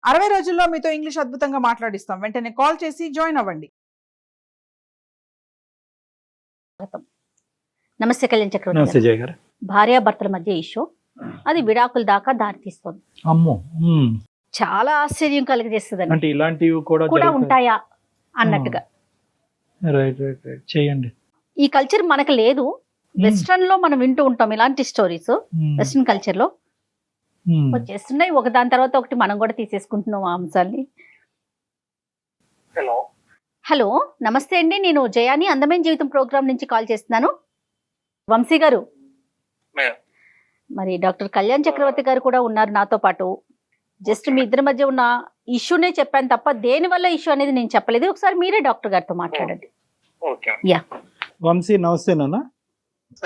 60 రోజుల్లో మీతో ఇంగ్లీష్ అద్భుతంగా మాట్లాడిస్తాం. వెంటనే కాల్ చేసి జాయిన్ అవ్వండి. నమస్తే కళ్యాణ్ చక్రవర్తి నమస్తే గారు. జయ గారు. భార్యాభర్తల మధ్య ఇష్యూ అది విడాకుల దాకా దారితీస్తుంది. అమ్మో. చాలా ఆశ్చర్యం కలిగజేస్తుంది అంటే ఇలాంటివి కూడా కూడా జరుగుతాయి. ఉంటాయా అన్నట్టుగా. రైట్ రైట్ రైట్ చేయండి. ఈ కల్చర్ మనకు లేదు. వెస్ట్రన్ లో మనం వింటూ ఉంటాం ఇలాంటి స్టోరీస్. వెస్ట్రన్ కల్చర్ లో వచ్చేస్తున్నాయి ఒక దాని తర్వాత ఒకటి. మనం కూడా తీసేసుకుంటున్నాం ఆ అంశాన్ని. హలో నమస్తే అండి, నేను జయాని అందమైన జీవితం ప్రోగ్రామ్ నుంచి కాల్ చేస్తున్నాను. వంశీ గారు, మరి డాక్టర్ కళ్యాణ్ చక్రవర్తి గారు కూడా ఉన్నారు నాతో పాటు. జస్ట్ మీ ఇద్దరి మధ్య ఉన్న ఇష్యూనే చెప్పాను తప్ప దేని వల్ల ఇష్యూ అనేది నేను చెప్పలేదు. ఒకసారి మీరే డాక్టర్ గారితో మాట్లాడండి. యా వంశీ నమస్తే నాన్న.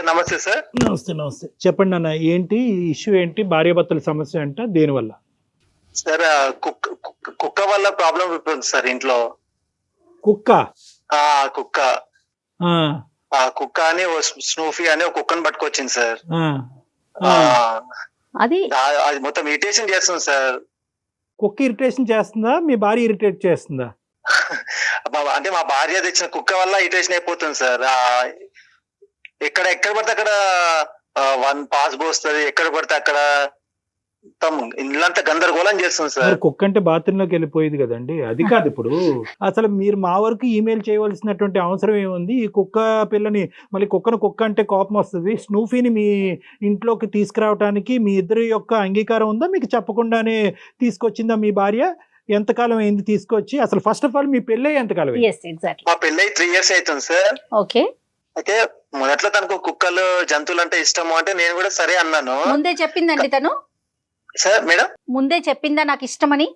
నమస్తే సార్. నమస్తే నమస్తే చెప్పండి నాన్న, ఏంటి ఇష్యూ, ఏంటి భార్యాభర్తల సమస్య అంట, దేనివల్ల? సార్ కుక్క వల్ల ప్రాబ్లం ఉంటుంది సార్ ఇంట్లో. కుక్క? కుక్క ఆ, కుక్క అని స్నూఫీ అని ఒక కుక్కను పట్టుకొచ్చింది సార్. ఆ, అది అది మొత్తం ఇరిటేషన్ చేస్తుంది సార్. కుక్క ఇరిటేషన్ చేస్తుందా, మీ భార్య ఇరిటేట్ చేస్తుందా? అంటే మా భార్య తెచ్చిన కుక్క వల్ల ఇరిటేషన్ అయిపోతుంది సార్. ఎక్కడ పడితే అక్కడ వన్ పాస్ పోస్తుంది, ఎక్కడ పడితే అక్కడ ఇల్లంతా గందరగోళం చేస్తుంది సార్. కుక్క అంటే బాత్రూమ్ లోకి వెళ్ళిపోయేది కదండి, అది కాదు. ఇప్పుడు అసలు మీరు మా వరకు ఈమెయిల్ చేయవలసినటువంటి అవసరం ఏముంది? ఈ కుక్క పిల్లని మళ్ళీ కుక్క అంటే కోపం వస్తుంది. స్నూఫీని మీ ఇంట్లోకి తీసుకురావడానికి మీ ఇద్దరి యొక్క అంగీకారం ఉందా? మీకు చెప్పకుండానే తీసుకొచ్చిందా మీ భార్య? ఎంతకాలం అయింది తీసుకొచ్చి? అసలు ఫస్ట్ ఆఫ్ ఆల్ మీ పెళ్ళి ఎంతకాలం? మా పెళ్ళి 3 years అవుతుంది సార్. ఓకే. అయితే మొదట్లో తనకు కుక్కలు జంతువులు అంటే ఇష్టము అంటే నేను కూడా సరే అన్నాను. ముందే చెప్పిందండి తను? సార్ మేడం ముందే చెప్పిందా నాకు ఇష్టమని?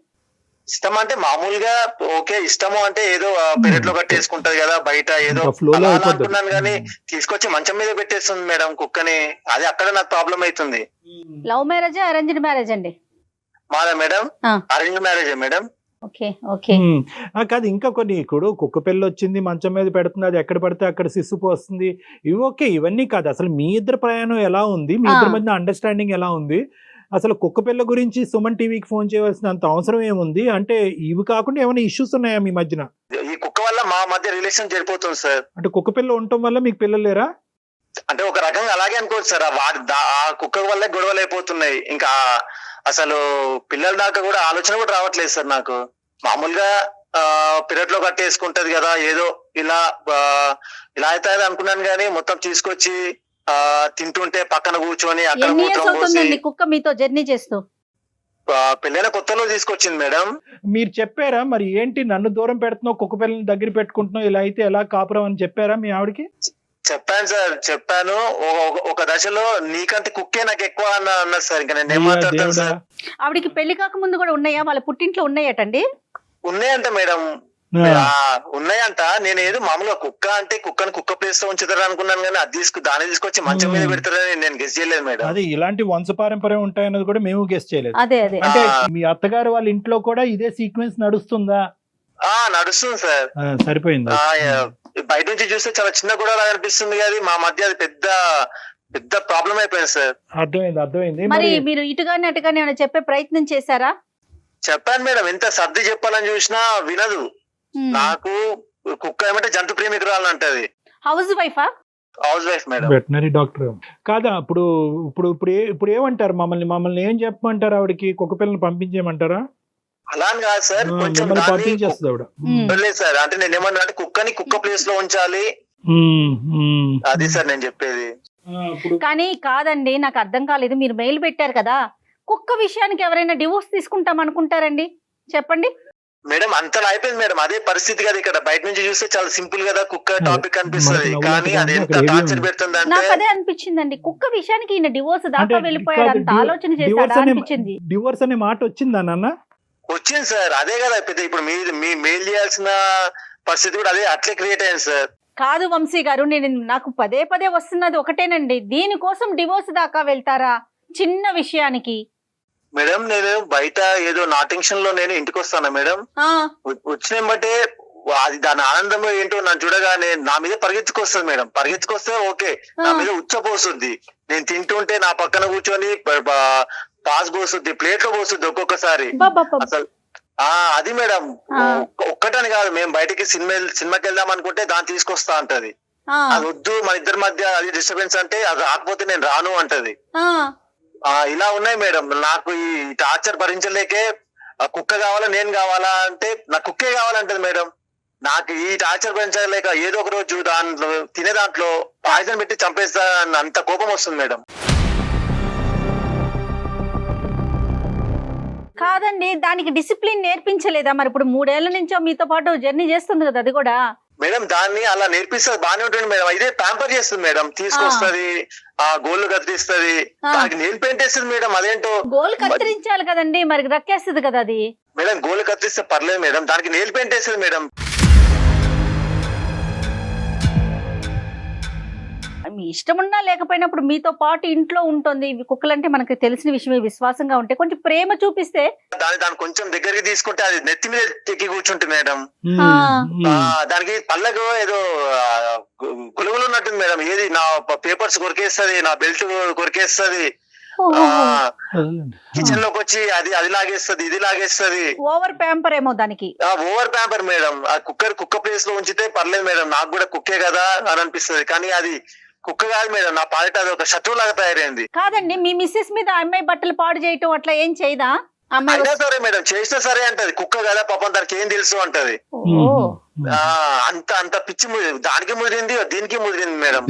ఇష్టం అంటే మామూలుగా ఓకే, ఇష్టము అంటే ఏదో పెరట్లో కట్టేసుకుంటది కదా బయట, ఏదో ఫ్లోలో అనుకున్నాను కానీ తీసుకొచ్చి మంచం మీద పెట్టేస్తుంది మేడం కుక్కని. అది అక్కడ నాకు ప్రాబ్లం అవుతుంది. లవ్ మ్యారేజ్ అరేంజ్డ్ మ్యారేజ్ అండి? మాదా madam? Arrange marriage madam. Okay okay. కాదు, ఇంకా కొన్ని ఇప్పుడు కుక్క పిల్ల వచ్చింది మంచం మీద పెడుతుంది, అది ఎక్కడ పడితే అక్కడ సిస్సు పోస్తుంది, ఇవి ఓకే. ఇవన్నీ కాదు, అసలు మీ ఇద్దరు ప్రయాణం ఎలా ఉంది, మీ ఇద్దరి మధ్య అండర్స్టాండింగ్ ఎలా ఉంది? అసలు కుక్క పిల్ల గురించి సుమన్ టీవీకి ఫోన్ చేయవలసినంత అవసరం ఏముంది? అంటే ఇవి కాకుండా ఏమైనా ఇష్యూస్ ఉన్నాయా మీ మధ్యన? ఈ కుక్క వల్ల మా మధ్య రిలేషన్ జరిపోతుంది సార్. అంటే కుక్క పిల్ల ఉండటం వల్ల మీకు పిల్లలు లేరా? అంటే ఒక రకంగా అలాగే అనుకోవచ్చు సార్. ఆ కుక్క వల్ల గొడవలు అయిపోతున్నాయి. ఇంకా అసలు పిల్లల దాకా కూడా ఆలోచన కూడా రావట్లేదు సార్ నాకు. మామూలుగా పెరట్లో కట్టేసుకుంటది కదా, ఏదో ఇలా అయితే అనుకున్నాను కానీ మొత్తం తీసుకొచ్చి తింటుంటే పక్కన కూర్చొని అక్కడ మూత్రం పోసి. కుక్క మీతో జర్నీ చేస్తూ పెళ్ళైన కొత్తలో తీసుకొచ్చింది మేడం. మీరు చెప్పారా మరి ఏంటి నన్ను దూరం పెడుతున్నావు, కుక్క పిల్లని దగ్గర పెట్టుకుంటున్నావు, ఇలా అయితే ఎలా కాపురం అని చెప్పారా మీ ఆవిడకి? చెప్పాను సార్, చెప్పాను. ఒక దశలో నీకంటే కుక్కే నాకు ఎక్కువ అన్నది సార్. ఇంకా నేను ఏం మాట్లాడతాను సార్. ఆవిడికి పెళ్లి కాక ముందు కూడా ఉన్నాయా? వాళ్ళ పుట్టింట్లో ఉన్నాయటండి? ఉన్నాయంట మేడం, ఉన్నాయంట. నేను ఏదో మామూలుగా కుక్క అంటే కుక్కను కుక్క ప్లేస్ లో ఉంచుతారు అనుకున్నాను కానీ అది దాన్ని తీసుకొచ్చి మంచం మీద పెడతారని నేను గెస్ చేయలేదు మేడం. అదే ఇలాంటి వంశపారంపర్యం ఉంటాయన్నది కూడా మేము గెస్ చేయలేదు. అదే అదే. అంటే మీ అత్తగారు వాళ్ళ ఇంట్లో కూడా ఇదే సీక్వెన్స్ నడుస్తుందా? నడుస్తుంది సార్. సరిపోయింది. బయట నుంచి చూస్తే చాలా చిన్న గొడవ అనిపిస్తుంది కానీ మా మధ్య అది పెద్ద ప్రాబ్లం అయిపోయింది సార్. అర్థమైంది. మరి మీరు ఇటుగానే అటుగానే ఏమైనా చెప్పే ప్రయత్నం చేశారా? చెప్పాను మేడం, ఎంత సర్ది చెప్పాలని చూసినా వినదు. నాకు కుక్క ఏమంటే జంతు ప్రేమికురాలు అంటది. హౌస్ వైఫా? Housewife madam. Veterinary doctor కాదా? ఇప్పుడు ఏమంటారు? మమ్మల్ని ఏం చెప్పమంటారు? ఆవిడకి కుక్క పిల్లని పంపించేయమంటారా? అలా అని కాదు సార్, కొంచెం పంపించేస్తుంది ఆవిడ. లేదు సార్, అంటే నేను ఏమన్నా అంటే కుక్కని కుక్క ప్లేస్ లో ఉంచాలి, అది సార్ నేను చెప్పేది. కానీ కాదండి, నాకు అర్థం కాలేదు. మీరు మెయిల్ పెట్టారు కదా, కుక్క విషయానికి ఎవరైనా డివోర్స్ తీసుకుంటాం అనుకుంటారండి? చెప్పండి మేడం. అంతలా అయిపోయింది మేడం, అదే పరిస్థితి కదా. ఇక్కడ బయట నుంచి చూస్తే చాలా సింపుల్ కదా కుక్క టాపిక్ అనిపిస్తుంది, కానీ అది ఎంత టార్చర్ పెడుతుంది అంటే. నాకు అదే అనిపించిందండి, కుక్క విషయానికి ఈయన డివోర్స్ దాకా వెళ్ళిపోయాడు, అంత ఆలోచన చేశాడా అనిపించింది. డివోర్స్ అనే మాట వచ్చిందా నాన్న? వచ్చింది సార్, అదే కదా పెద్ద. ఇప్పుడు మీ మెయిల్ చేయాల్సిన పరిస్థితి కూడా అదే అట్లే క్రియేట్ అయింది సార్. కాదు వంశీ గారు, నాకు పదే వస్తున్నది ఒకటేనండి, దీనికోసం డివోర్స్ దాకా వెళ్తారా చిన్న విషయానికి? మేడం నేను బయట ఏదో నా టెన్షన్ లో నేను ఇంటికి వస్తాను మేడం. వచ్చిన బట్టే అది దాని ఆనందం ఏంటో నన్ను చూడగానే నా మీద పరిగెత్తుకొస్తుంది మేడం. పరిగెత్తుకొస్తే ఓకే, నా మీద ఉచ్చపోస్తుంది. నేను తింటుంటే నా పక్కన కూర్చొని పాస్ పోస్తుంది, ప్లేట్ లో పోస్తుంది ఒక్కొక్కసారి. అసలు అది మేడం ఆ. ఒక్కటని కాదు, మేము బయటికి సినిమాకి వెళ్దాం అనుకుంటే దాన్ని తీసుకొస్తా అంటది. అది వద్దు, మన ఇద్దరి మధ్య అది డిస్టర్బెన్స్ అంటే అది రాకపోతే నేను రాను అంటది. ఇలా ఉన్నాయి మేడం. నాకు ఈ టార్చర్ భరించలేకే కుక్క కావాలా నేను కావాలా అంటే నాకు కుక్కే కావాలంటది మేడం. నాకు ఈ టార్చర్ భరించలేక ఏదో ఒక రోజు దాంట్లో తినే దాంట్లో పాయిజన్ పెట్టి చంపేస్తా అంత కోపం వస్తుంది మేడం. కాదండి, దానికి డిసిప్లిన్ నేర్పించలేదా మరి? ఇప్పుడు 3 ఏళ్ల నుంచో మీతో పాటు జర్నీ చేస్తుంది కదా అది కూడా. మేడం దాన్ని అలా నేర్పిస్తుంది, బాగానే ఉంటుంది మేడం. ఇదే ప్యాంపర్ చేస్తుంది మేడం, తీసుకొస్తుంది, గోళ్ళు కత్తిరిస్తుంది, దానికి నెయిల్ పెయింట్ వేస్తుంది మేడం. అదేంటో గోల్ కత్తిరించాలి కదండి, మరి రక్కేస్తుంది కదా అది. మేడం గోళ్ళు కత్తిరిస్తే పర్లేదు మేడం, దానికి నెయిల్ పెయింట్ వేస్తుంది మేడం. మీ ఇష్టం ఉన్నా లేకపోయినప్పుడు మీతో పాటు ఇంట్లో ఉంటుంది. కుక్కలంటే మనకి తెలిసిన విషయమే, విశ్వాసంగా ఉంటే కొంచెం ప్రేమ చూపిస్తే దాన్ని కొంచెం దగ్గరికి తీసుకుంటే అది నెత్తి మీద ఎక్కి కూర్చుంటుంది మేడం. దానికి పళ్ళకు ఏదో గులుగులు ఉన్నట్టుంది మేడం. ఏది నా పేపర్స్ కొరికేస్తుంది, నా బెల్ట్ కొరికేస్తుంది, కిచెన్ లోకి వచ్చి అది లాగేస్తుంది, ఇది లాగేస్తుంది. ఓవర్ ప్యాంపర్ ఏమో దానికి. Over pamper madam. ఆ కుక్క ప్లేస్ లో ఉంచితే పర్లేదు మేడం, నాకు కూడా కుక్కే కదా అని అనిపిస్తుంది. కానీ అది కుక్క కాదు మేడం, నా పాలిట అది ఒక శత్రువు లాగా తయారైంది. కాదండి, మీ మిస్సెస్ మీద అమ్మాయి బట్టలు పాడు చేయటం అట్లా ఏం చేయదా? అమ్మాయి అయినా సరే మేడం, చేసినా సరే అంటది. కుక్క కదా పాపం, దానికి ఏం తెలుసు అంటది. అంత పిచ్చి దానికి ముదిరింది, దీనికి ముదిరింది మేడం.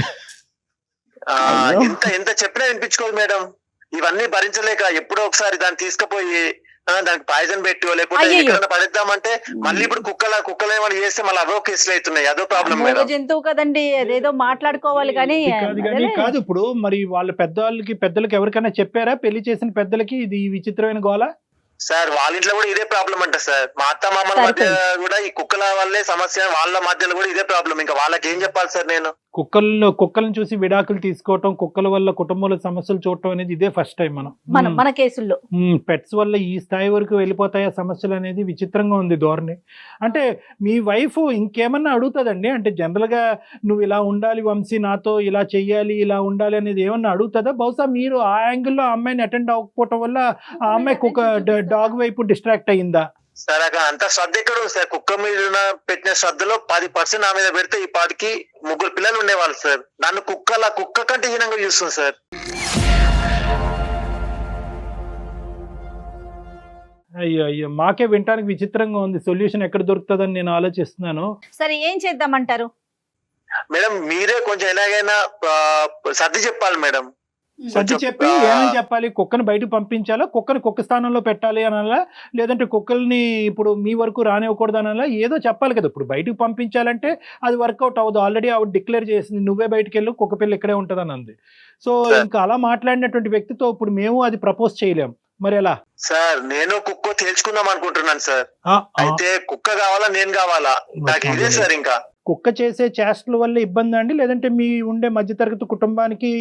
ఎంత చెప్పినా వినిపించుకోదు మేడం. ఇవన్నీ భరించలేక ఎప్పుడో ఒకసారి దాన్ని తీసుకుపోయి దానికి పాయిజన్ పెట్టో లేకపోతే ఎక్కడైనా పడేద్దామంటే మళ్ళీ ఇప్పుడు కుక్కలు ఏమైనా చేస్తే మళ్ళీ అవో కేసులు అవుతున్నాయి. అదో ప్రాబ్లం మేడం. జంతువు కదండి, అదేదో మాట్లాడుకోవాలి కానీ కాదు. ఇప్పుడు మరి వాళ్ళ పెద్దలకి ఎవరికైనా చెప్పారా, పెళ్లి చేసిన పెద్దలకి ఇది విచిత్రమైన గోల? సార్ వాళ్ళ ఇంట్లో కూడా ఇదే ప్రాబ్లం అంట సార్. మా అత్త మామల మధ్య కూడా ఈ కుక్కల వల్లే సమస్య, వాళ్ళ మధ్యలో కూడా ఇదే ప్రాబ్లం. ఇంకా వాళ్ళకి ఏం చెప్పాలి సార్ నేను? కుక్కలను చూసి విడాకులు తీసుకోవటం, కుక్కల వల్ల కుటుంబంలో సమస్యలు చూడటం అనేది ఇదే ఫస్ట్ టైం మన కేసుల్లో. పెట్స్ వల్ల ఈ స్థాయి వరకు వెళ్ళిపోతాయా సమస్యలు అనేది విచిత్రంగా ఉంది ధోరణి. అంటే మీ వైఫ్ ఇంకేమన్నా అడుగుతుందండి? అంటే జనరల్ గా నువ్వు ఇలా ఉండాలి వంశీ, నాతో ఇలా చెయ్యాలి, ఇలా ఉండాలి అనేది ఏమన్నా అడుగుతుందా? బహుశా మీరు ఆ యాంగిల్లో ఆ అమ్మాయిని అటెండ్ అవ్వకపోవటం వల్ల ఆ అమ్మాయి కుక్క డాగ్ వైపు డిస్ట్రాక్ట్ అయ్యిందా? సార్ అక్కడ అంత శ్రద్ధ ఎక్కడ ఉంది సార్? కుక్క మీద పెట్టిన శ్రద్ధలో 10% నా మీద పెడితే ఈ పాటికి 3 పిల్లలు ఉండేవాళ్ళు సార్. నన్ను కుక్క కంటే హీనంగా చూస్తుంది సార్. అయ్యో మాకే వినటానికి విచిత్రంగా ఉంది. సొల్యూషన్ ఎక్కడ దొరుకుతుందని నేను ఆలోచిస్తున్నాను. సరే ఏం చేద్దామంటారు మేడం? మీరే కొంచెం ఎలాగైనా సర్ది చెప్పాలి మేడం. సర్ది చెప్పి ఏమని చెప్పాలి? కుక్కను బయటకు పంపించాలా, కుక్కను కుక్క స్థానంలో పెట్టాలి అనాలా, లేదంటే కుక్కల్ని ఇప్పుడు మీ వరకు రానివ్వకూడదు అనాలా? ఏదో చెప్పాలి కదా. ఇప్పుడు బయటకు పంపించాలంటే అది వర్కౌట్ అవ్వదు. ఆల్రెడీ ఆవిడ డిక్లేర్ చేసింది, నువ్వే బయటకు వెళ్ళు, కుక్క పిల్ల ఇక్కడే ఉంటుంది అని అంది. సో ఇంకా అలా మాట్లాడినటువంటి వ్యక్తితో ఇప్పుడు మేము అది ప్రపోజ్ చేయలేం, మరి ఎలా? సార్ నేను కుక్క తేల్చుకుందాం అనుకుంటున్నాను సార్. అయితే కుక్క కావాలా నేను కావాలా? నాకు ఇదే సార్. ఇంకా కుక్క చేసే చేష్టల వల్ల ఇబ్బంది అండి, లేదంటే మీ ఉండే మధ్యతరగతి కుటుంబానికి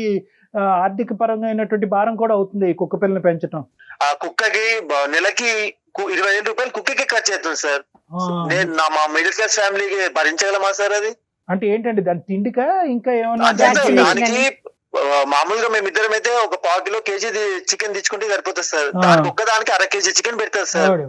ఆర్థిక పరంగా అయినటువంటి భారం కూడా అవుతుంది కుక్క పిల్లని పెంచడం? ఆ కుక్కకి నెలకి 20,000 రూపాయలు కుక్కకి ఖర్చు అవుతుంది సార్. నేను మా మిడిల్ క్లాస్ ఫ్యామిలీకి భరించగలమా సార్ అది? అంటే ఏంటండి దాని తిండికా ఇంకా ఏమన్నా? దానికి మామూలుగా మేమిద్దరం అయితే ఒక 1/4 కిలో కేజీ చికెన్ తెచ్చుకుంటే సరిపోతుంది సార్. దానికి ఒక్కదానికి 1/2 కేజీ చికెన్ పెడతారు సార్.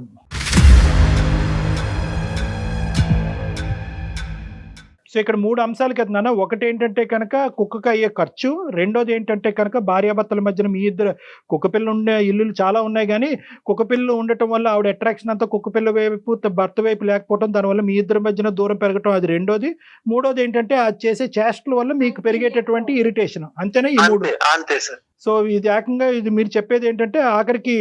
సో ఇక్కడ 3 అంశాలు కదా నాన్న. ఒకటి ఏంటంటే కనుక కుక్కకి అయ్యే ఖర్చు, రెండోది ఏంటంటే కనుక భార్యాభర్తల మధ్యన మీ ఇద్దరు కుక్కపిల్ల ఉండే ఇల్లులు చాలా ఉన్నాయి, కానీ కుక్కపిల్లలు ఉండటం వల్ల ఆవిడ అట్రాక్షన్ అంతా కుక్కపిల్ల వైపు, భర్త వైపు లేకపోవడం, దానివల్ల మీ ఇద్దరి మధ్యన దూరం పెరగటం, అది రెండోది. మూడోది ఏంటంటే అది చేసే చేష్టల వల్ల మీకు పెరిగేటటువంటి ఇరిటేషన్. అంతేనా ఈ 3? అంతే సార్. సో ఇది ఏకంగా ఇది మీరు చెప్పేది ఏంటంటే ఆఖరికి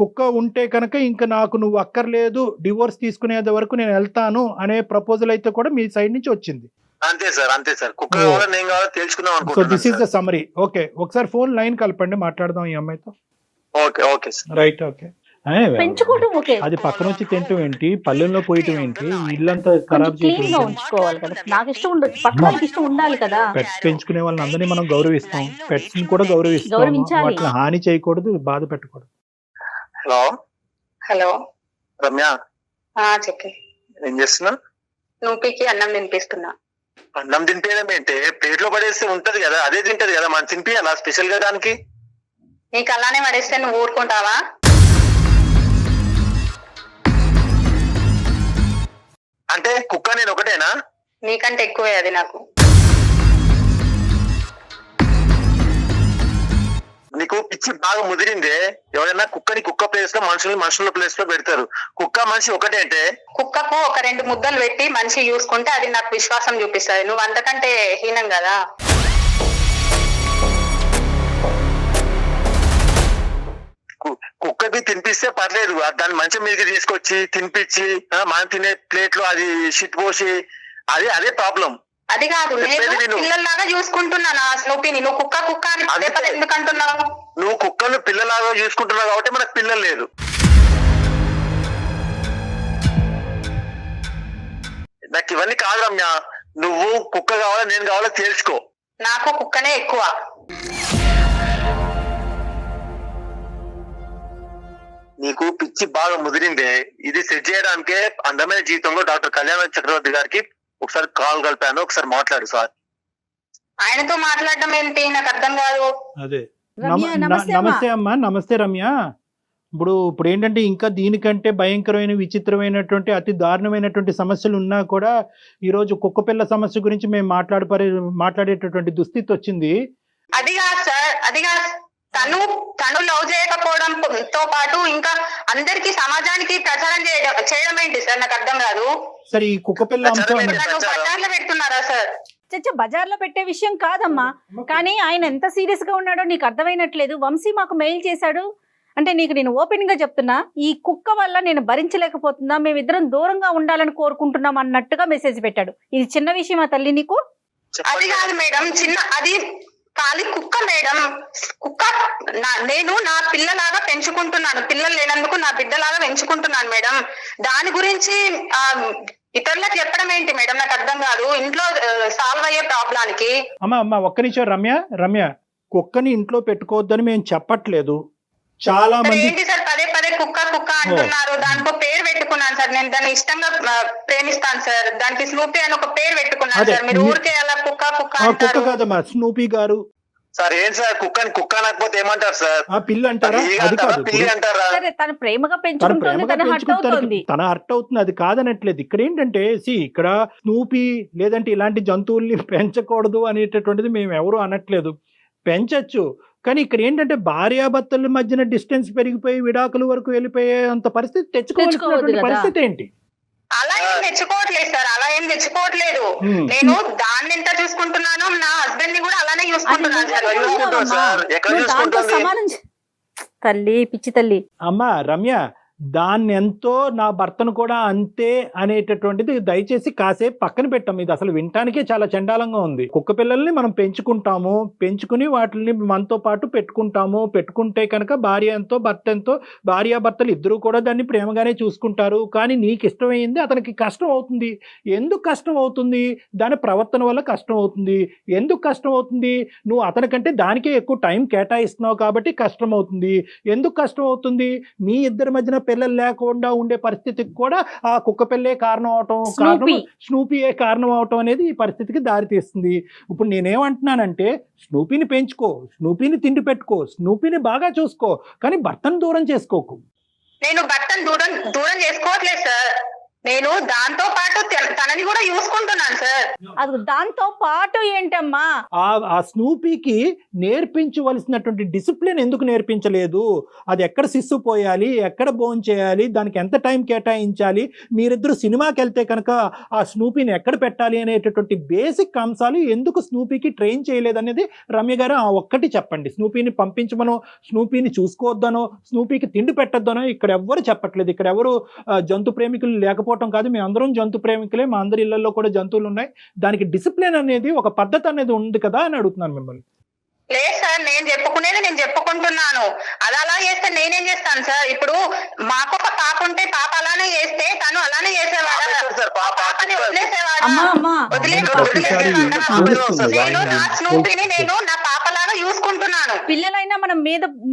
కుక్క ఉంటే కనుక ఇంకా నాకు నువ్వు అక్కర్లేదు, డివోర్స్ తీసుకునేది వరకు నేను వెళ్తాను అనే ప్రపోజల్ అయితే కూడా మీ సైడ్ నుంచి వచ్చింది. అంతే సార్, అంతే సార్. కుక్క కావాలా నేను కావాలా తెలుసుకుందాం అనుకుంటున్నాను. So this is the summary. Okay, ఒకసారి ఫోన్ లైన్ కలపండి, మాట్లాడదాం ఈ అమ్మాయితో. Okay sir. Right, okay. పెంచుకోవడం ఓకే, అది పక్కన వచ్చి తింటం ఏంటి, పల్లెల్లో పోయటం ఏంటి, ఇల్లంతా ఖరాబ్ క్లీన్ గా ఉంచుకోవాలి కదా. నాకు ఇష్టం ఉండదు, పక్క వాళ్ళకి ఇష్టం ఉండాలి కదా. పెట్స్ పెంచుకునే వాళ్ళని అందరినీ మనం గౌరవిస్తాం, పెట్స్ ని కూడా గౌరవిస్తాం. వాటిని హాని చేయకూడదు, బాధ పెట్టకూడదు. హలో రమ్య, చెప్పు. ఏం చేస్తున్నా? నూపికి అన్నం తినిపిస్తున్నా. అన్నం తినిపించడం ఏంటి? ప్లేట్ లో పడేస్తే ఉంటది కదా, అదే తింటది కదా, మనం తినిపించాలా స్పెషల్ గా దానికి? నీకు అలానే పడేస్తే నువ్వు ఊరుకుంటావా? అంటే కుక్క నేను ఒకటేనా? నీకంటే ఎక్కువే అది నాకు. నీకు పిచ్చి బాగా ముదిరిందే. ఎవరైనా కుక్కని కుక్క ప్లేస్ లో, మనుషుల్ని మనుషుల ప్లేస్ లో పెడతారు. కుక్క మనిషి ఒకటే అంటే కుక్కకు ఒక 2 ముద్దలు పెట్టి మనిషి చూసుకుంటే అది నాకు విశ్వాసం చూపిస్తుంది. నువ్వు అంతకంటే హీనం కదా. కుక్కకి తినిపిస్తే పర్లేదు, దాన్ని మంచం మీదకి తీసుకొచ్చి తినిపించి మనం తినే ప్లేట్ లో అది షిట్ పోసి అదే ప్రాబ్లం. అది కాదు, నేను పిల్లల్లాగా చూసుకుంటున్నాను ఆ స్నూపీని. నువ్వు కుక్క అని పదే పదే ఎందుకు అంటున్నావు? నువ్వు కుక్కను పిల్లలాగా చూసుకుంటున్నావు కాబట్టి మనకు పిల్లలు లేదు. నాకు ఇవన్నీ కాదు రమ్య. నువ్వు కుక్క కావాలా నేను కావాలా తేల్చుకో. నాకు కుక్కనే ఎక్కువ. నీకు పిచ్చి బాగా ముదిరిందే. ఇది సెట్ చేయడానికే అందమైన జీవితంలో డాక్టర్ కళ్యాణ చక్రవర్తి గారికి ఒకసారి కాల్ కలిపాను. ఒకసారి మాట్లాడు సార్. ఆయనతో మాట్లాడడం ఏంటి నాకు అర్థం కాదు. అదే రమ్య, నమస్తే అమ్మా. నమస్తే అమ్మా. నమస్తే రమ్య. ఇప్పుడు ఏంటంటే ఇంకా దీనికంటే భయంకరమైన విచిత్రమైనటువంటి అతి దారుణమైనటువంటి సమస్యలు ఉన్నా కూడా ఈరోజు కుక్కపిల్ల సమస్య గురించి మేము మాట్లాడేటటువంటి దుస్థితి వచ్చింది. అది కాదు సార్, అది కాదు. తను లవ్ చేయకపోవడంతో పాటు ఇంకా అందరికి సమాజానికి ప్రచారం చేయడం ఏంటి సార్ నాకు అర్థం కాదు. సరే ఈ కుక్కపిల్ల అంశం బజార్లో పెడుతున్నారా సార్? చచ్చా బజార్లో పెట్టే విషయం కాదమ్మా, కానీ ఆయన ఎంత సీరియస్ గా ఉన్నాడో నీకు అర్థమైనట్లేదు. వంశీ మాకు మెయిల్ చేశాడు అంటే నీకు నేను ఓపెన్ గా చెప్తున్నా, ఈ కుక్క వల్ల నేను భరించలేకపోతున్నా, మేమిద్దరం దూరంగా ఉండాలని కోరుకుంటున్నాం అన్నట్టుగా మెసేజ్ పెట్టాడు. ఇది చిన్న విషయమా తల్లి నీకు? అది కాదు మేడం, అది ఖాళీ కుక్క మేడం. కుక్క నేను నా పిల్లలాగా పెంచుకుంటున్నాను. పిల్లలు లేనందుకు నా బిడ్డలాగా పెంచుకుంటున్నాను మేడం. దాని గురించి ఇతరులకు చెప్పడం ఏంటి మేడం నాకు అర్థం కాదు. ఇంట్లో సాల్వ్ అయ్యే ప్రాబ్లానికి. అమ్మా ఒక్క నిమిషం రమ్య, కుక్కని ఇంట్లో పెట్టుకోవద్దని మేము చెప్పట్లేదు. చాలా మంది ఏంటి సార్ పదే పదే కుక్క అంటున్నారు. దానికో పేరు పెట్టుకున్నాను సార్. నేను దాన్ని ఇష్టంగా ప్రేమిస్తాను సార్. దానికి స్నూపీ అని ఒక పేరు పెట్టుకున్నాను సార్. మీరు ఊరికే అలా కుక్క కాదమ్మా, స్నూపీ గారు. సార్ ఏంటి సార్ కుక్క అనకపోతే ఏమంటారు సార్? పిల్ల అంటారా? అది కాదు, పిల్లి అంటారా? తన ప్రేమగా పెంచుకుంటుంది, తన హర్ట్ అవుతుంది, అది కాదనట్లేదు. ఇక్కడ ఏంటంటే ఇక్కడ స్నూపీ లేదంటే ఇలాంటి జంతువుల్ని పెంచకూడదు అనేటటువంటిది మేము ఎవరు అనట్లేదు. పెంచచ్చు, కానీ ఇక్కడ ఏంటంటే భార్యాభర్తల మధ్యన డిస్టెన్స్ పెరిగిపోయి విడాకుల వరకు వెళ్ళిపోయే అంత పరిస్థితి తెచ్చుకోవాల్సినటువంటి పరిస్థితి ఏంటి? అలా ఏం తెచ్చుకోవట్లేదు సార్, అలా ఏం తెచ్చుకోవట్లేదు. నేను దాన్ని ఎంత చూసుకుంటున్నాను, నా హస్బెండ్ ని కూడా అలానే చూసుకుంటున్నాను సార్. తల్లి పిచ్చి తల్లి. అమ్మా రమ్య, దాన్ని ఎంతో నా భర్తను కూడా అంతే అనేటటువంటిది దయచేసి కాసేపు పక్కన పెట్టాం. ఇది అసలు వినటానికే చాలా చండాలంగా ఉంది. కుక్క పిల్లల్ని మనం పెంచుకుంటాము, పెంచుకుని వాటిని మనతో పాటు పెట్టుకుంటే కనుక భార్య ఎంతో భర్త ఎంతో, భార్యాభర్తలు ఇద్దరు కూడా దాన్ని ప్రేమగానే చూసుకుంటారు. కానీ నీకు ఇష్టమైంది అతనికి కష్టం అవుతుంది. ఎందుకు కష్టం అవుతుంది? దాని ప్రవర్తన వల్ల కష్టం అవుతుంది. ఎందుకు కష్టం అవుతుంది? నువ్వు అతనికంటే దానికే ఎక్కువ టైం కేటాయిస్తున్నావు కాబట్టి కష్టం అవుతుంది. ఎందుకు కష్టం అవుతుంది? మీ ఇద్దరి మధ్యన పిల్లలు లేకుండా ఉండే పరిస్థితికి కూడా ఆ కుక్క పిల్లే కారణం అవటం, స్నూపీయే కారణం అవటం అనేది ఈ పరిస్థితికి దారితీస్తుంది. ఇప్పుడు నేనేమంటున్నానంటే స్నూపీని పెంచుకో, స్నూపీని తిండి పెట్టుకో, స్నూపీని బాగా చూసుకో, కానీ భర్తను దూరం చేసుకోకు. నేను భర్తను దూరం చేసుకోవట్లేదు సార్. నేను దాంతో పాటు తనని కూడా చూసుకుంటున్నాను సార్. అది దాంతో పాటు ఏంటమ్మా? ఆ స్నూపీకి నేర్పించవలసినటువంటి డిసిప్లిన్ ఎందుకు నేర్పించలేదు? అది ఎక్కడ సిస్సు పోయాలి, ఎక్కడ భోజనం చేయాలి, దానికి ఎంత టైం కేటాయించాలి, మీరిద్దరు సినిమాకి వెళ్తే కనుక ఆ స్నూపీని ఎక్కడ పెట్టాలి అనేటటువంటి బేసిక్ అంశాలు ఎందుకు స్నూపీకి ట్రైన్ చేయలేదనేది రమ్య గారు ఒక్కటి చెప్పండి. స్నూపీని పంపించమనో, స్నూపీని చూసుకోవద్దనో, స్నూపీకి తిండి పెట్టద్దనో ఇక్కడ ఎవ్వరు చెప్పట్లేదు. ఇక్కడ ఎవరు జంతు ప్రేమికులు లేకపోవడం కాదు, మేము అందరం జంతు ప్రేమికులే, మా అందరి ఇళ్లలో కూడా జంతువులు ఉన్నాయి. దానికి డిసిప్లిన్ అనేది, ఒక పద్ధతి అనేది ఉంది కదా అని అడుగుతున్నాను మిమ్మల్ని. లేదు సార్, నేను చెప్పుకునేది నేను చెప్పుకుంటున్నాను. అది అలా చేస్తే నేనేం చేస్తాను సార్? ఇప్పుడు మాకు ఒక పాప ఉంటే పాప అలానే చేస్తే తను అలానే చేసేవాడా? నేను నా స్నూపీని నేను నా పాపలాగా చూసుకుంటున్నాను. పిల్లలైనా మనం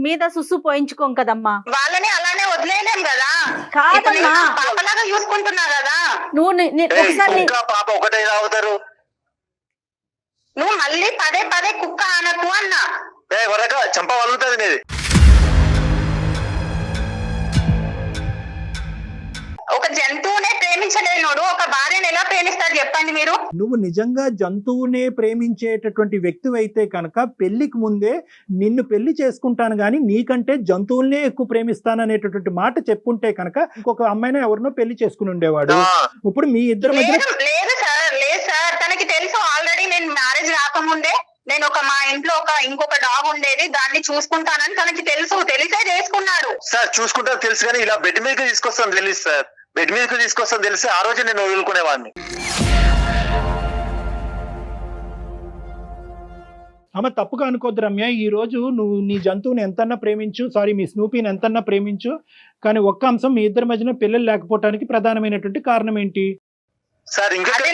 మీద సుస్సు పోయించుకోం కదమ్మా. వాళ్ళని అలానే వదిలేయలేం కదా. కాదమ్మా, పాపలాగా చూసుకుంటున్నా కదా. పాప ఒకటే అవుతారు. నువ్వు మళ్ళీ పదే పదే కుక్క అనకు అన్నా. చంప వలుగుతుంది నీది. ఒక జంతువునే ప్రేమించలేనోడు ఒక భార్యను ఎలా ప్రేమిస్తాడు చెప్పండి మీరు? నువ్వు నిజంగా జంతువునే ప్రేమించేటటువంటి వ్యక్తి అయితే కనుక పెళ్లికి ముందే నిన్ను పెళ్లి చేసుకుంటాను కానీ నీకంటే జంతువులనే ఎక్కువ ప్రేమిస్తాను అనేటటువంటి మాట చెప్పుంటే కనుక ఇంకొక అమ్మాయిని ఎవరినో పెళ్లి చేసుకుని ఉండేవాడు. ఇప్పుడు మీ ఇద్దరి మధ్య లేదు సార్ తనకి తెలుసు ఆల్రెడీ నేను మ్యారేజ్ కాకముందే నేను మా ఇంట్లో ఇంకొక డాగ్ ఉండేది, దాన్ని చూసుకుంటానని తనకి తెలిసే చేసుకున్నాడు. సార్ చూసుకుంటా తెలుసు కానీ ఇలా బెడ్ మీదకి తీసుకొస్తాను తెలుసు సార్, బెడ్ మీదకి తీసుకొస్తాను తెలిసి ఆ రోజు నేను వదులుకునేవాడిని. అమ్మ తప్పుగా అనుకోద్దు రమ్య, ఈ రోజు నువ్వు నీ జంతువుని ఎంతన్నా ప్రేమించు, మీ స్నూపీని ఎంతన్నా ప్రేమించు, కానీ ఒక్క అంశం మీ ఇద్దరి మధ్యన పిల్లలు లేకపోవడానికి ప్రధానమైనటువంటి కారణం ఏంటి? సార్ ఇంకెక్కడ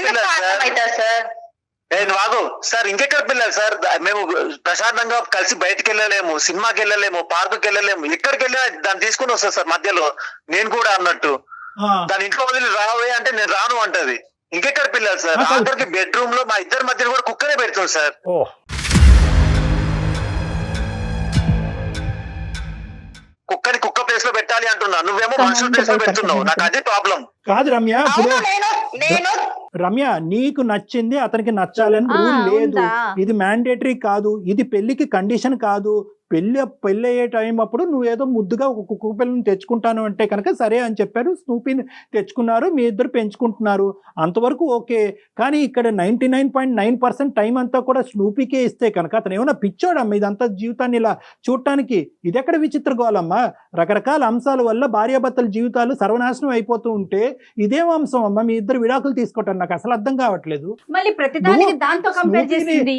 సార్ ఇంకెక్కడ పిల్లలు సార్? మేము ప్రశాంతంగా కలిసి బయటకు వెళ్ళలేము, సినిమాకి వెళ్ళలేము, పార్కుకి వెళ్ళలేము, ఎక్కడికి వెళ్ళినా దాన్ని తీసుకుని వస్తా సార్ మధ్యలో. నేను కూడా అన్నట్టు దాని ఇంట్లో వదిలి రావే అంటే నేను రాను అంటది. ఇంకెక్కడ పిల్లలు సార్? అందరికి బెడ్రూమ్ లో మా ఇద్దరి మధ్యలో కూడా కుక్కనే పెడుతుంది సార్. కుక్కని కుక్క ప్లేస్ లో పెట్టాలి అంటున్నా, నువ్వేమో మనుషుల ప్లేస్ లో పెడుతున్నావు. నాకు అదే ప్రాబ్లం. కాదు రమ్య, రమ్య నీకు నచ్చింది అతనికి నచ్చాలని రూల్ లేదు. ఇది మ్యాండేటరీ కాదు, ఇది పెళ్లికి కండిషన్ కాదు. పెళ్లి అయ్యే టైం అప్పుడు నువ్వేదో ముద్దుగా ఒక కుక్క పిల్లని తెచ్చుకుంటాను అంటే కనుక సరే అని చెప్పారు, స్నూపీని తెచ్చుకున్నారు, మీ ఇద్దరు పెంచుకుంటున్నారు, అంతవరకు ఓకే. కానీ ఇక్కడ 99.9% టైం అంతా కూడా స్నూపీకే ఇస్తే కనుక అతను ఏమైనా పిచ్చోడమ్మా ఇదంతా జీవితాన్ని ఇలా చూడటానికి? ఇది ఎక్కడ విచిత్ర గోలమ్మా? రకరకాల అంశాల వల్ల భార్యాభర్తల జీవితాలు సర్వనాశనం అయిపోతూ ఉంటే ఇదేం అంశం అమ్మా మీ ఇద్దరు విడాకులు తీసుకోవటం? నాకు అసలు అర్థం కావట్లేదు.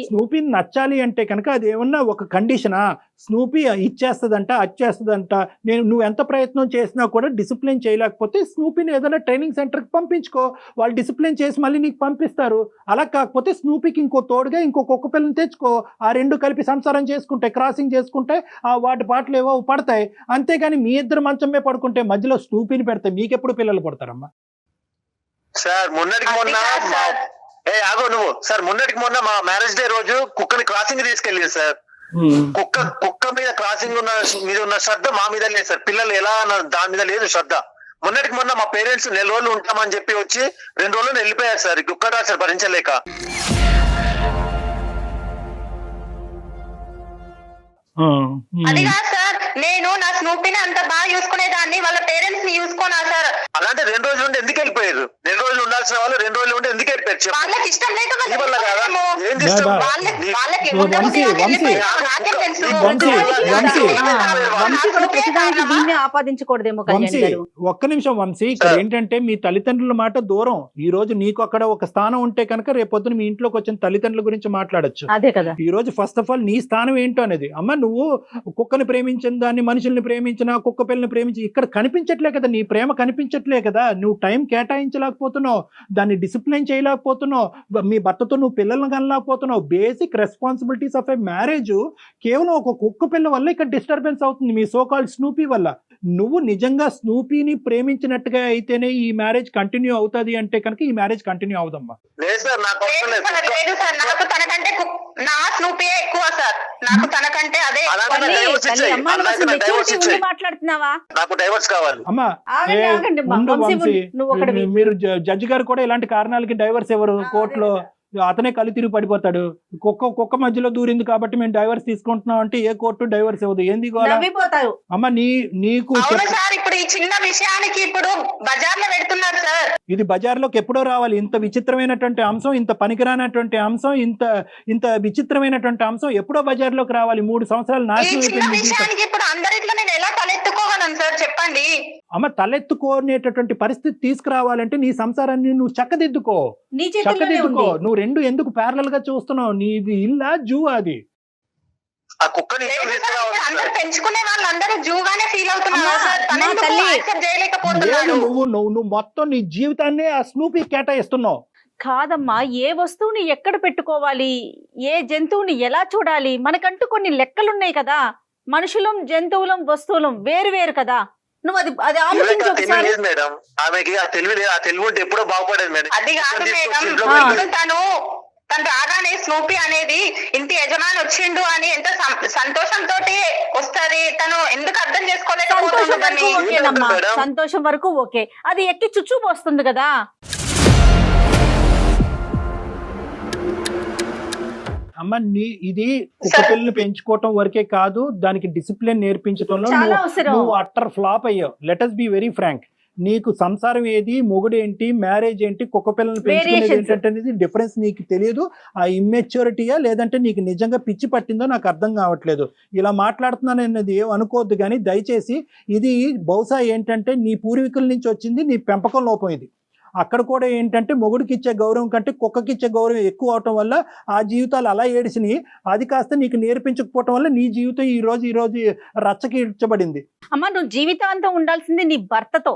స్నూపీని నచ్చాలి అంటే కనుక అది ఏమన్నా ఒక కండిషనా? స్నూపీ ఇచ్చేస్తుందంట, వచ్చేస్తుందంట. నువ్వు ఎంత ప్రయత్నం చేసినా కూడా డిసిప్లిన్ చేయలేకపోతే స్నూపీని ఏదైనా ట్రైనింగ్ సెంటర్కి పంపించుకో, వాళ్ళు డిసిప్లిన్ చేసి మళ్ళీ నీకు పంపిస్తారు. అలా కాకపోతే స్నూపీకి ఇంకో తోడుగా ఇంకో కుక్క పిల్లని తెచ్చుకో, ఆ రెండు కలిపి సంసారం చేసుకుంటే, క్రాసింగ్ చేసుకుంటే ఆ వాటి పాటలు ఏవో పడతాయి. అంతేగాని మీ ఇద్దరు మంచమే పడుకుంటే మధ్యలో స్నూపీని పెడితే మీకెప్పుడు పిల్లలు పుడతారమ్మా? సార్ మొన్నటికి మొన్న మా మ్యారేజ్ డే రోజు కుక్కని క్రాసింగ్ తీసుకెళ్ళింది సార్. కుక్క మీద క్రాసింగ్ మీద ఉన్న శ్రద్ధ మా మీద లేదు సార్. పిల్లలు ఎలా దాని మీద లేదు శ్రద్ధ. మొన్నటికి మొన్న మా పేరెంట్స్ 4 రోజులు ఉంటామని చెప్పి వచ్చి 2 రోజులు వెళ్ళిపోయారు సార్. కుక్క టార్చర్ భరించలేక. అదిగా సార్, నేను నా స్నూపీని అంత బాగా చూసుకునేదాన్ని, వాళ్ళ పేరెంట్స్ ని చూసుకోనా సార్? అలాంటి 2 రోజులు ఉండి ఎందుకు వెళ్ళిపోయారు? 2 రోజులు ఉండాల్సిన వాళ్ళు 2 రోజులు ఉండి ఎందుకు వెళ్ళిపోయారు? వాళ్ళకి ఇష్టం లేక ఆపాదించకూడదేమో. ఒక్క నిమిషం వంశీ, ఇక్కడ ఏంటంటే మీ తల్లిదండ్రుల మాట దూరం. ఈ రోజు నీకు అక్కడ ఒక స్థానం ఉంటే కనుక రేపొద్దున మీ ఇంట్లోకి వచ్చిన తల్లిదండ్రుల గురించి మాట్లాడొచ్చు. అదే కదా, ఈ రోజు ఫస్ట్ ఆఫ్ ఆల్ నీ స్థానం ఏంటో అనేది. అమ్మ నువ్వు కుక్కని ప్రేమించిన దాన్ని, మనుషుల్ని ప్రేమించిన, కుక్క పిల్లని ప్రేమించి ఇక్కడ కనిపించట్లే కదా, నీ ప్రేమ కనిపించట్లే కదా. నువ్వు టైం కేటాయించలేకపోతున్నావు, దాన్ని డిసిప్లిన్ చేయలేకపోతున్నావు, మీ భర్తతో నువ్వు పిల్లల్ని కనలేకపోతున్నావు. Basic responsibilities of a marriage కేవలం ఒక కుక్క పిల్ల వల్ల ఇక్కడ డిస్టర్బెన్స్ అవుతుంది, మీ సోకాల్డ్ స్నూపీ వల్ల. నువ్వు నిజంగా స్నూపీని ప్రేమించినట్టుగా అయితేనే ఈ మ్యారేజ్ కంటిన్యూ అవుతుంది అంటే కనుక ఈ మ్యారేజ్ కంటిన్యూ అవుదమ్మా. లేదు సార్, నాకు తనకంటే నా స్నూపీ ఎక్కువ సార్. నాకు తనకంటే అదే మాట్లాడుతున్నావా? నాకు డైవర్స్ కావాలి అమ్మా. మీరు జడ్జి గారు కూడా ఇలాంటి కారణాలకి డైవర్స్ ఎవరు? కోర్టులో అతనే కళ్ళు తిరిగి పడిపోతాడు. కుక్క మధ్యలో దూరింది కాబట్టి మేము డైవర్స్ తీసుకుంటున్నాం అంటే ఏ కోర్టు డైవర్స్ ఇవ్వదు. ఏంది అమ్మా? నీకు ఇప్పుడు ఈ చిన్న విషయానికి ఇప్పుడు బజార్లో పెడుతున్నారు సార్. ఇది బజార్లోకి ఎప్పుడో రావాలి. ఇంత విచిత్రమైనటువంటి అంశం, ఇంత పనికిరానటువంటి అంశం, ఇంత విచిత్రమైనటువంటి అంశం ఎప్పుడో బజార్లోకి రావాలి. 3 సంవత్సరాలు నాశనం అయిపోయింది. ఇప్పుడు అందరిట్లో నేను ఎలా తలెత్తుకోగలను సార్ చెప్పండి? అమ్మ తలెత్తుకోనేటటువంటి పరిస్థితి తీసుకురావాలంటే నీ సంసారాన్ని నువ్వు చక్కదిద్దుకో. నువ్వు 2 ఎందుకు ప్యారలల్ గా చూస్తున్నావు? నీది ఇల్లా జూ? అది పెంచుకునే వాళ్ళందరూ జూగానే ఫీల్ అవుతున్నారు. నువ్వు మొత్తం నీ జీవితాన్ని ఆ స్నూపీ కేటాయిస్తున్నావు. కాదమ్మా, ఏ వస్తువుని ఎక్కడ పెట్టుకోవాలి, ఏ జంతువుని ఎలా చూడాలి, మనకంటూ కొన్ని లెక్కలున్నాయి కదా. మనుషులం, జంతువులం, వస్తువులం వేరు వేరు కదా. నువ్వు అది ఆలోచించు ఒకసారి. మేడం ఆమెకి ఆ తెలివి ఉంటే ఎప్పుడో బాగుపడేది మేడం. అది కాదు మేడం, తను తను రాగానే స్నూపీ అనేది ఇంటి యజమాని వచ్చిండు అని ఎంత సంతోషంతో వస్తది. తను ఎందుకు అర్థం సంతోషం చేసుకోలేకపోతుంది వరకు ఓకేనమ్మా, సంతోషం వరకు ఓకే. అది ఎక్కి చుచ్చు పోస్తుంది కదా. అమ్మ ఇది కుక్క పిల్లని పెంచుకోవటం వరకే కాదు, దానికి డిసిప్లిన్ నేర్పించడంలో చాలా అవసరం. నువ్వు అట్టర్ ఫ్లాప్ అయ్యావు. Let us be very frank. నీకు సంసారం ఏది, మొగుడు ఏంటి, మ్యారేజ్ ఏంటి, కుక్క పిల్లల్ని పెంచుకునేది Variations. ఏంటంటే డిఫరెన్స్ నీకు తెలియదు. ఆ ఇమ్మెచ్యూరిటీయా లేదంటే నీకు నిజంగా పిచ్చి పట్టిందో నాకు అర్థం కావట్లేదు. ఇలా మాట్లాడుతున్నాను అన్నది ఏం అనుకోవద్దు, కానీ దయచేసి ఇది బహుశా ఏంటంటే నీ పూర్వీకుల నుంచి వచ్చింది, నీ పెంపకం లోపం ఇది. అక్కడ కూడా ఏంటంటే మొగుడికి ఇచ్చే గౌరవం కంటే కుక్కకి ఇచ్చే గౌరవం ఎక్కువ అవటం వల్ల ఆ జీవితాలు అలా ఏడిసినాయి. అది కాస్త నీకు నేర్పించకపోవటం వల్ల నీ జీవితం ఈ రోజు రచ్చకి ఇడ్చబడింది. అమ్మ, నువ్వు జీవితాంతం ఉండాల్సింది నీ భర్తతో,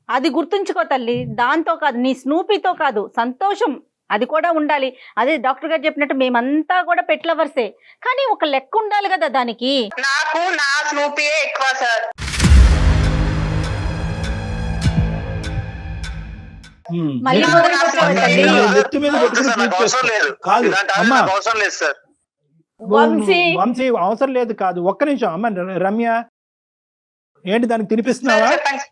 అది గుర్తుంచుకో తల్లి. దాంతో కాదు, నీ స్నూపీతో కాదు, సంతోషం అది కూడా ఉండాలి. అదే డాక్టర్ గారు చెప్పినట్టు మేమంతా కూడా పెట్ లవర్సే, కానీ ఒక లెక్క ఉండాలి కదా దానికి. నాకు నా స్నూపీయే ఎక్కువ సార్. మళ్ళీ నేను- మొదలుకి వచ్చావా తల్లి? నేను నెత్తి మీద పెట్టుకుని సార్, నాకు పూజ అవసరం లేదు. చేసుకో. కాదు ఇలాంటి ఆవిడ అమ్మా, నాకు అవసరం లేదు సార్. వంశీ వంశీ అవసరం లేదు కాదు, ఒక్క నిమిషం అమ్మ. రమ్య ఏంటి దానికి తినిపిస్తున్నావా? చెప్పండి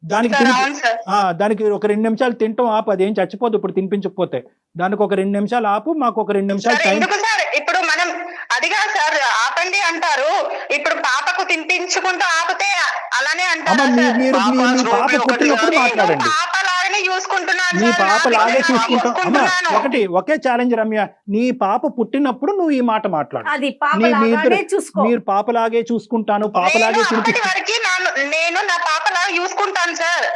దానికి సార్. అవును సార్. దానికి ఒక 2 నిమిషాలు తింటాం ఆపు, అదేం చచ్చిపోదు ఇప్పుడు తినిపించకపోతే. దానికి ఒక 2 నిమిషాలు ఆపు, మాకు ఒక 2 నిమిషాలు సార్ టైం. ఎందుకు సార్ ఇప్పుడు మనం అదిగా సార్ ఆపండి అంటారు. ఇప్పుడు పాపకు తినిపించుకుంటూ ఆపితే అలానే అమ్మ అంటారా మీ సార్? మీ పాప మీ స్నూపీ పాప ఒకటి పుట్టినప్పుడు కానీ మాట్లాడండి. పాప లాగానే చూసుకుంటున్నాను నీ సార్. పాప నా లాగే బిడ్డని చూసుకుంటాం. అమ్మ చూసుకుంటున్నాను. ఒకటి ఒకే ఛాలెంజ్ రమ్య, నీ పాప పుట్టినప్పుడు నువ్వు ఈ మాట మాట్లాడు. అది పాప మీ లాగానే ఇద్దరు చూసుకో. మీరు పాపలాగే చూసుకుంటాను, పాపలాగే నేను అప్పటి తినిపిస్తాను. వరకు నేను నా పాప లాగా చూసుకుంటాను సార్.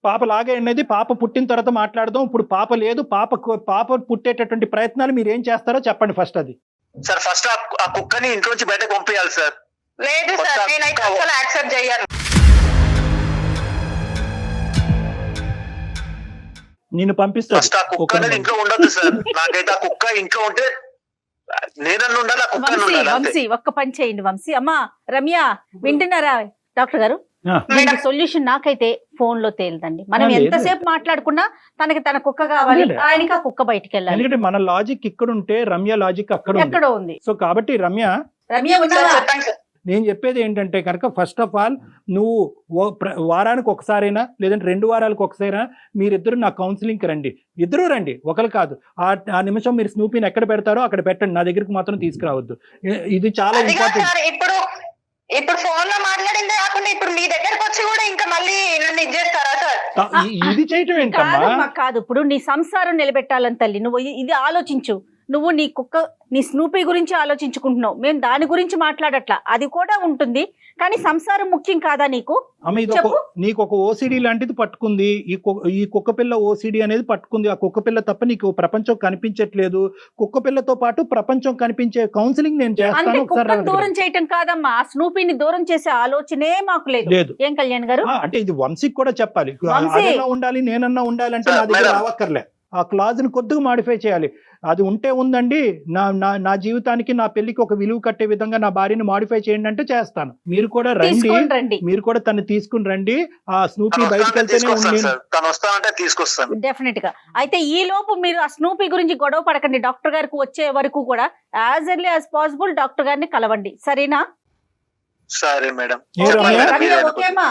పాప లాగే అనేది పాప పుట్టిన తర్వాత మాట్లాడదాం. ఇప్పుడు పాప లేదు, పాప పుట్టేటటువంటి ప్రయత్నాలు మీరు ఏం చేస్తారో చెప్పండి ఫస్ట్. అది సార్ ఫస్ట్ ఆ కుక్కని ఇంట్లోంచి బయటకు పంపించాలి సార్. లేదు సార్, నేనైతే అసలు యాక్సెప్ట్ చేయను. నేను పంపిస్తాను. ఫస్ట్ ఆ కుక్క అనేది ఇంట్లో ఉండొద్దు సార్. నాకైతే ఆ కుక్క ఇంట్లో ఉంటే నేనన్ను ఉండాలి, ఆ కుక్క వంశీ ఉండాలి అంతే. వంశీ ఒక్క పని చేయండి వంశీ. అమ్మా రమ్య వింటున్నారా డాక్టర్ గారు? ఆ. దీనికి సొల్యూషన్ నాకైతే ఫోన్ లో తేలిదండి. మనం లేదు. ఎంతసేపు మాట్లాడుకున్నా తనకి తన కుక్క కావాలి, లేదు. ఆయనకి ఆ కుక్క బయటికి వెళ్ళాలి. ఎందుకంటే మన లాజిక్ ఇక్కడ ఉంటే రమ్య లాజిక్ అక్కడ ఉంది. ఎక్కడో ఉంది. సో కాబట్టి రమ్య రమ్య సార్ ఉన్నావా? చెప్పండి సార్. నేను చెప్పేది ఏంటంటే కనుక ఫస్ట్ ఆఫ్ ఆల్ నువ్వు వారానికి ఒకసారైనా లేదంటే 2 వారాలకు ఒకసారైనా మీరిద్దరు నా కౌన్సిలింగ్కి రండి. ఇద్దరు రండి, ఒకరు కాదు. ఆ నిమిషం మీరు స్నూపీని ఎక్కడ పెడతారో అక్కడ పెట్టండి, నా దగ్గరికి మాత్రం తీసుకురావద్దు. ఇది చాలా అదిగా ఇంపార్టెంట్. సార్ ఇప్పుడు ఫోన్ లో మాట్లాడిందే కాకుండా ఇప్పుడు మీ దగ్గరకు వచ్చి కూడా ఇంకా మళ్ళీ నన్ను ఇచ్చేస్తారా సార్? ఇది చేయటం ఏంటమ్మా? కాదమ్మా, కాదు. ఇప్పుడు నీ సంసారం నిలబెట్టాలని తల్లి నువ్వు ఇది ఆలోచించు. నువ్వు నీ స్నూపీ గురించి ఆలోచించుకుంటున్నావు, మేము దాని గురించి మాట్లాడట్లా. అది కూడా ఉంటుంది, కానీ సంసారం ముఖ్యం కాదా నీకు? అమ్మ ఇది చెప్పు. నీకు ఒక ఓసిడి లాంటిది పట్టుకుంది. ఈ కుక్క పిల్ల ఓసిడి అనేది పట్టుకుంది. ఆ కుక్క పిల్ల తప్ప నీకు ప్రపంచం కనిపించట్లేదు. కుక్క పిల్లతో పాటు ప్రపంచం కనిపించే కౌన్సిలింగ్ నేను అంటే చేస్తాను. కుక్కను దూరం చేయటం కాదమ్మా, ఆ స్నూపీని దూరం చేసే ఆలోచనే మాకు లేదు. లేదు. ఏం కళ్యాణ్ గారు? అంటే ఇది వంశీకి కూడా చెప్పాలి. వంశీ. అదన్నా ఉండాలి, నేనన్నా ఉండాలంటే నా సార్, దగ్గర మేడం. రావక్కర్లే. ఆ క్లాజ్ ని కొద్దిగా మాడిఫై చేయాలి. అది ఉంటే ఉందండి, నా జీవితానికి నా పెళ్లికి ఒక విలువ కట్టే విధంగా నా భార్యని మాడిఫై చేయండి అంటే చేస్తాను. మీరు కూడా రండి, తీసుకొని రండి. మీరు కూడా తను తీసుకుని రండి. ఆ స్నూపీ తను బయటకు వస్తానంటే వెళ్తేనే తీసుకొస్తాను ఉండి. సార్. తను వస్తానంటే తీసుకొస్తాను. డెఫినెట్ గా. అయితే ఈ లోపు మీరు ఆ స్నూపీ గురించి గొడవ పడకండి. డాక్టర్ గారికి వచ్చే వరకు కూడా as early as possible doctor గారిని కలవండి, సరేనా? సరే మేడం. ఏ రమ్య? రమ్య, ఓకేమా?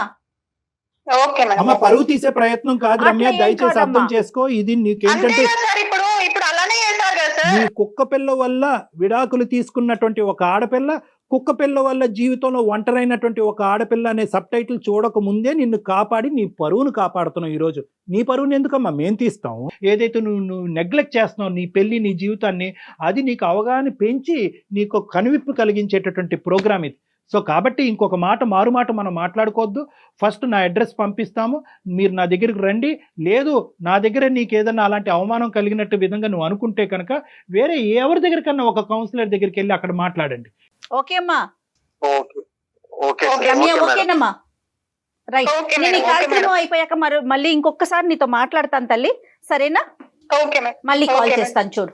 Okay madam. అమ్మ పరువు తీసే ప్రయత్నం కాదు రమ్య, అట్లా ఏం దయచేసి కాదమ్మా. అర్థం చేసుకో. ఇది నీకేంటంటే అంతేగా సార్, ఇప్పుడు అలానే చేశారు కదా సార్. నీ కుక్క పిల్ల వల్ల విడాకులు తీసుకున్నటువంటి ఒక ఆడపిల్ల, కుక్క పిల్ల వల్ల జీవితంలో ఒంటరైనటువంటి ఒక ఆడపిల్ల అనే సబ్ టైటిల్ చూడక ముందే నిన్ను కాపాడి నీ పరువును కాపాడుతున్నావు. ఈ రోజు నీ పరువుని ఎందుకమ్మా మేము తీస్తాం? ఏదైతే నువ్వు నెగ్లెక్ట్ చేస్తున్నావు నీ పెళ్లి, నీ జీవితాన్ని, అది నీకు అవగాహన పెంచి నీకు కనువిప్పు కలిగించేటటువంటి ప్రోగ్రామ్ ఇది. సో కాబట్టి ఇంకొక మారు మాట మనం మాట్లాడుకోవద్దు. ఫస్ట్ నా అడ్రస్ పంపిస్తాము, మీరు నా దగ్గరికి రండి. లేదు నా దగ్గర నీకు ఏదన్నా అలాంటి అవమానం కలిగినట్టు విధంగా నువ్వు అనుకుంటే కనుక వేరే ఎవరి దగ్గరికన్నా ఒక కౌన్సిలర్ దగ్గరికి వెళ్ళి అక్కడ మాట్లాడండి. ఓకే అమ్మా. Okay okay okay, Ramya okay madam. ఓకేనమ్మా? రైట్. ఓకే నేను ఈ మేడం, ఓకే కార్యక్రమం మేడం. అయిపోయాక మళ్ళీ ఇంకొకసారి నీతో మాట్లాడతాను తల్లి, సరేనా? Okay madam. మళ్ళీ కాల్ ఓకే మేడం. చేస్తాను చూడు.